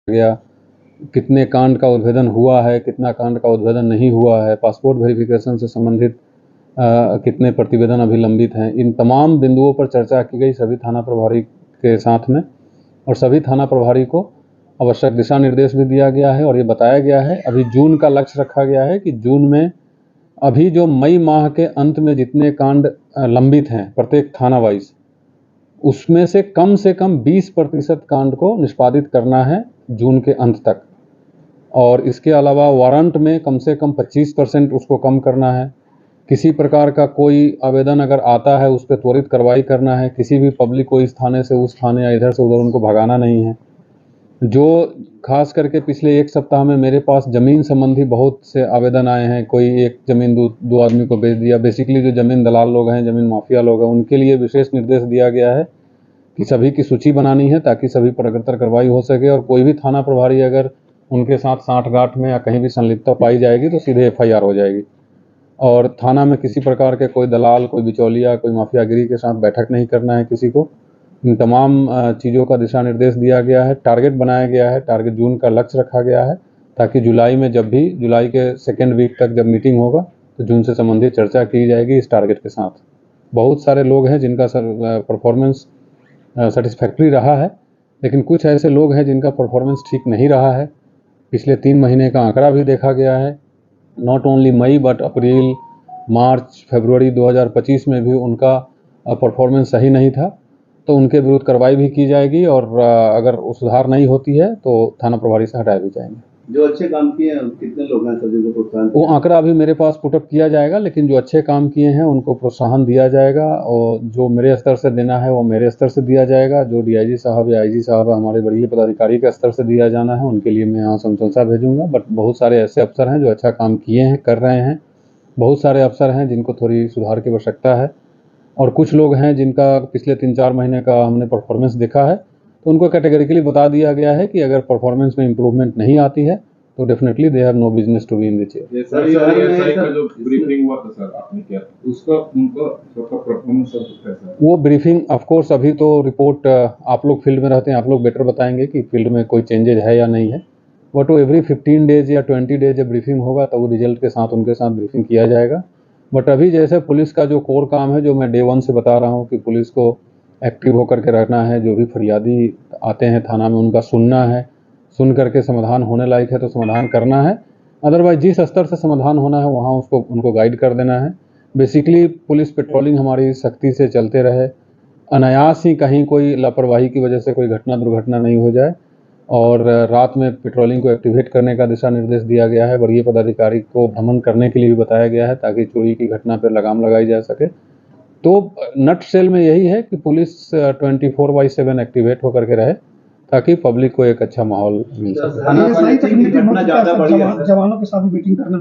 गया, कितने कांड का उद्भेदन हुआ है, कितना कांड का उद्भेदन नहीं हुआ है, पासपोर्ट वेरिफिकेशन से संबंधित कितने प्रतिवेदन अभी लंबित हैं। इन तमाम बिंदुओं पर चर्चा की गई सभी थाना प्रभारी के साथ में, और सभी थाना प्रभारी को आवश्यक दिशा निर्देश भी दिया गया है। और ये बताया गया है, अभी जून का लक्ष्य रखा गया है कि जून में अभी जो मई माह के अंत में जितने कांड लंबित हैं प्रत्येक थाना वाइज, उसमें से कम 20% कांड को निष्पादित करना है जून के अंत तक। और इसके अलावा वारंट में कम से कम 25% उसको कम करना है। किसी प्रकार का कोई आवेदन अगर आता है उस पर त्वरित कार्रवाई करना है। किसी भी पब्लिक को इस थाने से उस थाने या इधर से उधर उनको भगाना नहीं है। जो खास करके पिछले एक सप्ताह में मेरे पास ज़मीन संबंधी बहुत से आवेदन आए हैं, कोई एक ज़मीन दो आदमी को बेच दिया। बेसिकली जो ज़मीन दलाल लोग हैं, ज़मीन माफिया लोग हैं, उनके लिए विशेष निर्देश दिया गया है कि सभी की सूची बनानी है ताकि सभी पर अग्रतर कार्रवाई हो सके। और कोई भी थाना प्रभारी अगर उनके साथ साठगांठ में या कहीं भी संलिप्तता पाई जाएगी तो सीधे FIR हो जाएगी। और थाना में किसी प्रकार के कोई दलाल, कोई बिचौलिया, कोई माफियागिरी के साथ बैठक नहीं करना है किसी को। इन तमाम चीज़ों का दिशा निर्देश दिया गया है। टारगेट बनाया गया है, टारगेट जून का लक्ष्य रखा गया है ताकि जुलाई में जब भी जुलाई के सेकेंड वीक तक जब मीटिंग होगा तो जून से संबंधित चर्चा की जाएगी इस टारगेट के साथ। बहुत सारे लोग हैं जिनका परफॉर्मेंस सेटिस्फैक्ट्री रहा है, लेकिन कुछ ऐसे लोग हैं जिनका परफॉर्मेंस ठीक नहीं रहा है। पिछले 3 महीने का आंकड़ा भी देखा गया है, नॉट ओनली मई बट अप्रैल, मार्च, फरवरी 2025 में भी उनका परफॉर्मेंस सही नहीं था। तो उनके विरुद्ध कार्रवाई भी की जाएगी और अगर सुधार नहीं होती है तो थाना प्रभारी से हटाए भी जाएंगे। जो अच्छे काम किए हैं कितने लोग हैं सर जिनको प्रोत्साहन? वो आंकड़ा अभी मेरे पास पुटअप किया जाएगा, लेकिन जो अच्छे काम किए हैं उनको प्रोत्साहन दिया जाएगा। और जो मेरे स्तर से देना है वो मेरे स्तर से दिया जाएगा। जो DIG साहब या IG साहब हमारे वरीय पदाधिकारी के स्तर से दिया जाना है उनके लिए मैं यहाँ संशंसा भेजूंगा। बट बहुत सारे ऐसे अफसर हैं जो अच्छा काम किए हैं, कर रहे हैं। बहुत सारे अफसर हैं जिनको थोड़ी सुधार की आवश्यकता है। और कुछ लोग हैं जिनका पिछले 3-4 महीने का हमने परफॉर्मेंस देखा है, तो उनको कैटेगरिकली बता दिया गया है कि अगर परफॉर्मेंस में इम्प्रूवमेंट नहीं आती है तो definitely they have no business to be in the chair. SI का जो ब्रीफिंग हुआ था सर आपने किया, उसका उनका सबका परफॉर्मेंस कैसा है? वो ब्रीफिंग ऑफ कोर्स अभी तो रिपोर्ट आप लोग फील्ड में रहते हैं, आप लोग बेटर बताएंगे कि फील्ड में कोई चेंजेज है या नहीं है। बट वो एवरी 15 डेज या 20 डेज जब ब्रीफिंग होगा तब वो रिजल्ट के साथ उनके साथ ब्रीफिंग किया जाएगा। बट अभी जैसे पुलिस का जो कोर काम है, जो मैं डे 1 से बता रहा हूँ कि पुलिस को एक्टिव होकर के रहना है। जो भी फरियादी आते हैं थाना में उनका सुनना है, सुन करके समाधान होने लायक है तो समाधान करना है। अदरवाइज जिस स्तर से समाधान होना है वहाँ उनको गाइड कर देना है। बेसिकली पुलिस पेट्रोलिंग हमारी सख्ती से चलते रहे, अनायास ही कहीं कोई लापरवाही की वजह से कोई दुर्घटना नहीं हो जाए। और रात में पेट्रोलिंग को एक्टिवेट करने का दिशा निर्देश दिया गया है। वरीय पदाधिकारी को भ्रमण करने के लिए भी बताया गया है ताकि चोरी की घटना पर लगाम लगाई जा सके। तो नट सेल में यही है कि पुलिस 24/7 एक्टिवेट होकर के रहे ताकि पब्लिक को एक अच्छा माहौल मिल सके। जवानों के साथ मीटिंग करना